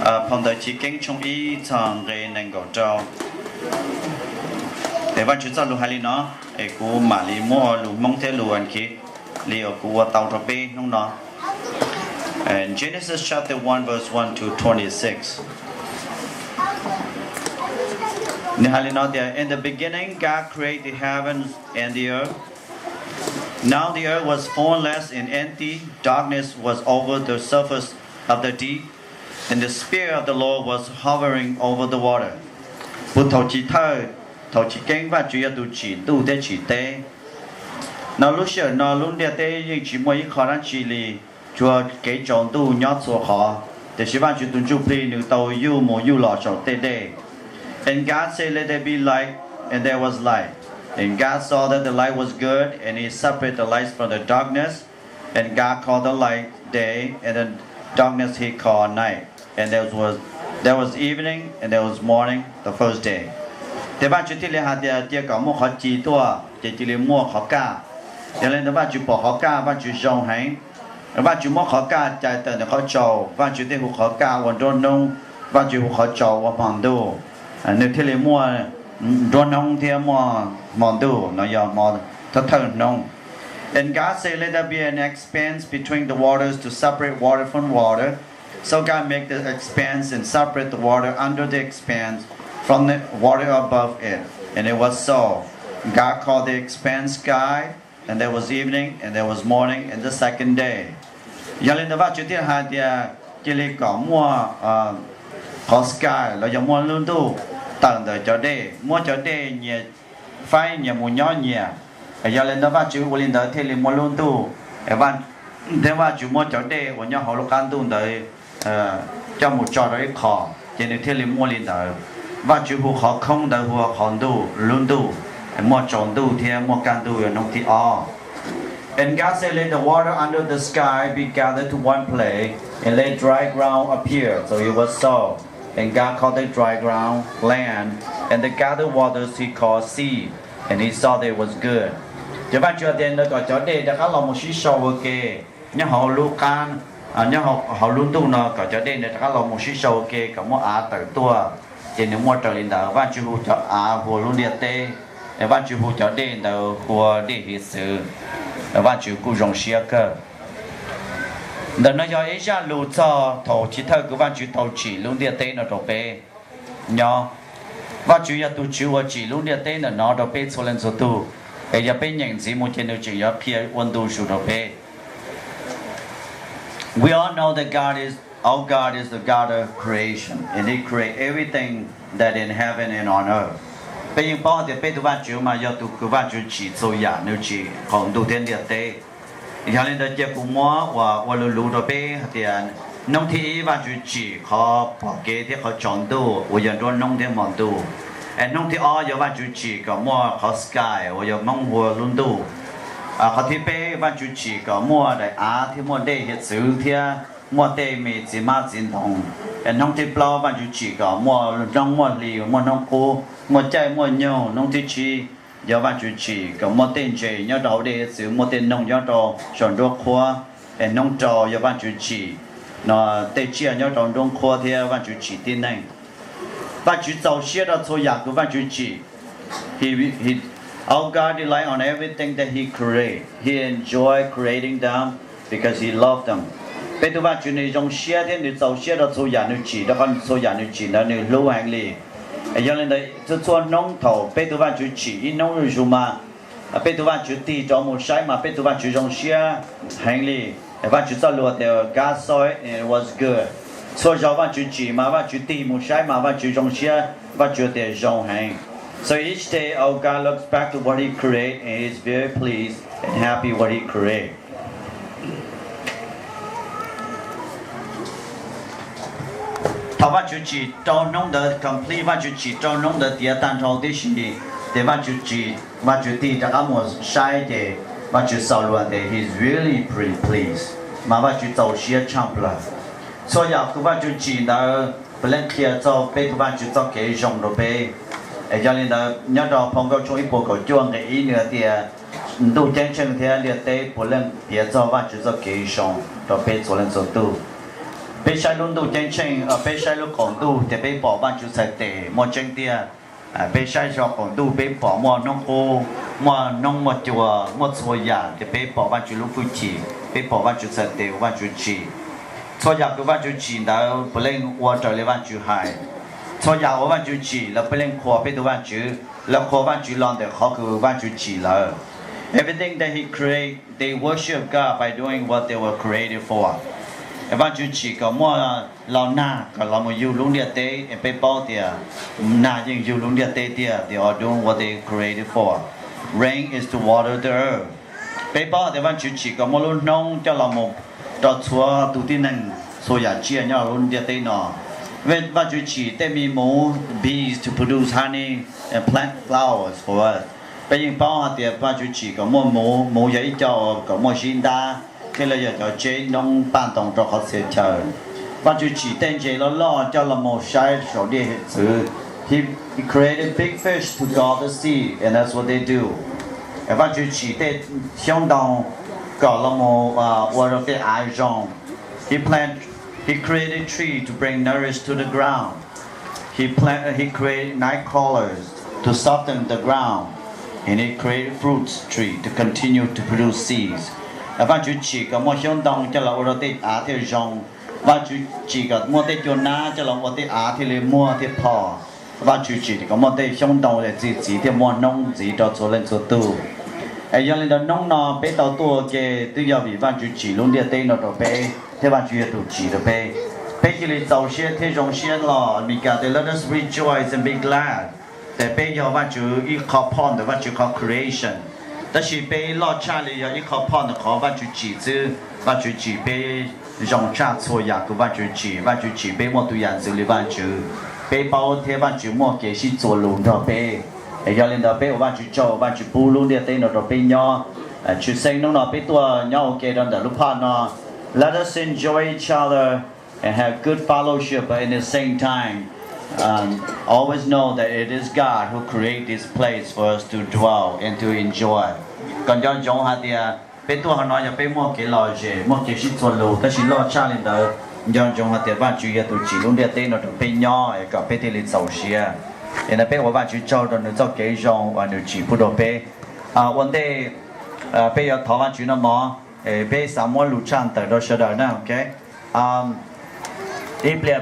phong đời chỉ kinh trong ý thằng cái nền gạo trâu để văn chú cho lù hai li nó để cú mà li mua lù mong thế lù anh khí li ở cú tàu trâu bê không nó. And Genesis chapter 1 verse 1 to 26. In the beginning, God created the heavens and the earth. Now the earth was formless and empty. Darkness was over the surface of the deep, and the Spirit of the Lord was hovering over the water. Bụt thầu chỉ thơ, thầu chỉ kinh và chủ yếu tu chỉ tu tế chỉ tế. Nó lúc xưa nó luôn địa tế nhưng chỉ mỗi khó khăn chỉ lì chùa cái chọn tu nhót số khó. Để chỉ ban chủ tuân chụp đi nếu tàu yêu mùa yêu lọ chọn tế đề. And God said, "Let there be light," and there was light. And God saw that the light was good, and He separated the lights from the darkness. And God called the light day, and the darkness He called night. And there was evening, and there was morning, the first day. Thế bạn chú thích là hạt địa có một khó chỉ tua, chỉ là mua khó cả. Cho nên bạn chú bỏ khó cả, bạn chú rong hành. Bạn chú mua khó cả, chạy tới nó khó trầu. Bạn chú thấy khó cả, hoàn toàn nông. Bạn chú khó trầu và bằng đồ. Nếu thế là mua rôn nông thì mua mòn đồ, nó giờ mòn thật thật nông. And God said, "Let there be an expanse between the waters to separate water from water." So God made the expanse and separate the water under the expanse from the water above it. And it was so. God called the expanse sky, and there was evening, and there was morning, and the second day. Giờ lên đó chú tiết hai thì chỉ lấy có mua có sky, là giờ mua luôn tu tận đời cho đây, mua cho đây nhẹ phai nhẹ mua nhỏ nhẹ. Giờ lên đó chú lên đó thì lấy mua luôn tu. Thế chú mua cho đây, của nhau họ lúc ăn tu đời cho một trò đấy khó, cho nên thế lấy mua lên đó. Và chú hồ khó không đời hồ khó tu luôn tu, mua chọn tu thì mua can tu ở nông thị o. And God said, "Let the water under the sky be gathered to one place, and let dry ground appear." So it was so. And God called the dry ground land, and the gathered waters He called sea. And He saw that it was good. Cho bạn chưa đến được cho đây đã có lòng một xí sâu kê, nhưng họ lưu can, nhưng họ luôn tu nó có cho đây đã có lòng một xí sâu kê, có một tự tua, thì nếu mua trở lên đó, bạn chưa hú cho hồ luôn địa tê, bạn chưa hú cho đây đó hồ địa hiện sự. Và chịu cụ rong xia cơ. Đó nó do ấy ra lù cho thầu chỉ thơ của bạn chịu thầu chỉ luôn địa tên ở đầu bê. Nhỏ. Và chịu ya tu chịu chỉ luôn địa tên ở nó đầu bê số lên số tu. Ấy ya bê nhận gì một trên đầu chỉ ya phía quân tu số đầu bê. We all know that our God is the God of creation, and He created everything that in heaven and on earth. Bây giờ bao thì bây giờ bạn chịu mà giờ tụ cứ bạn chịu chỉ rồi giả nếu chỉ còn tụ thiên địa tê, giờ lên đó chỉ cũng mua và lulu đó bây thì nông thị bạn chịu chỉ họ bỏ kế thì họ chọn tụ, và giờ cho nông thiên mòn tụ, nông thị giờ bạn chịu chỉ có mua họ sky, và giờ mong hồ luôn tụ, họ thì bây bạn chịu chỉ có mua đại thì mua đây hiện sự thì mua tê mì chỉ mà chính thống, nông thị bao bạn chịu chỉ có mua nông mua lì mua nông cô mua trái mua nhau nông thị chi giờ bạn chủ chỉ có một tên chế nhau đầu để sử một tên nông nhau đầu chọn đua khoa nông trò giờ bạn chủ chỉ nó tên chia nhau đầu đông khoa thì bạn chủ chỉ tên này bạn chủ giàu xe đó thôi giả của bạn chủ chỉ our God rely on everything that He create. He enjoy creating them because He loved them. Bây giờ bạn chủ này trong xe thì nếu giàu xe đó thôi giả nếu chỉ đó con thôi giả nếu chỉ đó nếu lưu hành li cho nên đây cho nông thổ bây giờ bạn chú chỉ nông rồi mà bây giờ bạn chú tì cho một sai mà bây giờ bạn chú trong xe hành lý bạn chú cho luật đều God saw it and it was good so cho bạn chú chỉ mà bạn chú tì một sai mà bạn chú trong xe bạn chú để trong hành so each day our God looks back to what He created and is very pleased and happy what He created. Thảo bạn chú chỉ trong nông đợt complete bạn chú chỉ trong nông đợt địa tan thầu tí gì để bạn chú chỉ bạn chú tì đã có một sai để bạn chú sau luôn để he's really pretty pleased mà bạn chú giàu xe champ là so giờ của bạn chú chỉ đã lên kia cho bây của bạn chú cho cái dòng đồ bê cho nên là nhớ đó phong cách trong ít bộ cổ chuông cái ý nữa thì tu chân chân thì liệt tế bộ lên phía cho bạn chú cho cái dòng đồ bê số lên số tu bây sai luôn tu chân chân bây sai lúc còn tu thì bây bỏ ban chủ sai tệ một chân tia bây sai cho còn tu bây bỏ một nông cô một nông một chùa một số nhà thì bây bỏ ban chủ lúc phu chỉ bây bỏ ban chủ sai tệ ban chủ chỉ số nhà của ban chủ chỉ đã bê lên qua trở lại ban chủ hại số nhà của ban chủ chỉ là bê lên khoa bây tu ban chủ là khoa ban chủ làm để họ cứ ban chủ chỉ là everything that he create they worship God by doing what they were created for. Ban chủ chỉ có mua lao na có lao một yêu lung địa tế pe bao tiệt na những yêu lung địa tế tiệt they are doing what they created for. Rain is to water the earth. Pe bao thì ban chủ chỉ có mua lung nông cho lao một trò chúa tu tiên năng số nhà chia nhau lung địa tế nọ. When ban chủ chỉ they mean more bees to produce honey and plant flowers for us. Bây giờ bao thì ban chủ chỉ có mua giấy cho có mua xin ta cái là giờ cho chế nông ban tổng cho họ sẽ chờ ban chủ chỉ tên chế nó lo cho là một sai số địa hệ sự he created big fish to guard the sea and that's what they do ban chủ chỉ tên相当搞了một what of the eye zone he created tree to bring nourish to the ground he created night crawlers to soften the ground and he created fruits tree to continue to produce seeds. Ban chủ chỉ có một hiện tượng cho là ở đây á thì rong, ban chủ chỉ có một cái chỗ na cho là ở đây á thì lấy mua thì phò, ban chủ chỉ có một cái hiện tượng là chỉ thì mua nông chỉ cho số lên số tu. Ai giờ lên đó nông nó bé tàu tua cái tự do vì ban chủ chỉ luôn đi tây nó đó bé, thế ban chủ tu chỉ đó bé, bé chỉ lấy tàu xe thế rong xe lò, mình cả thì let us rejoice and be glad.แต่bé giờ ban chủ ít khó pon, ban chủ khó creation. 但是被老家里有一颗胖的好，我就记住，我就记被让家错呀，个我就记被我对样子里我就被包天我就莫给是做路的被，要领导被我就做，我就不路的对那个被鸟，去生弄那被多鸟给人的路怕呢。Let us enjoy each other and have good fellowship, but at the same time, always know that it is God who created this place for us to dwell and to enjoy. Còn cho chúng ta thì bên tôi họ nói là bên mua cái lò gì mua cái gì cho lù, ta chỉ lo cha lên đó, cho chúng ta thì bạn chủ yếu tôi chỉ luôn để tên nó được bên nhỏ, cả bên thì lên sầu xia, nên là bên của bạn chủ cho nó cho cái rong và nó chỉ phụ đồ bên, vấn đề bên ở thọ bạn chủ nó mò, bên sao mua lù chan tới đó sẽ đợi nè, ok, đi bây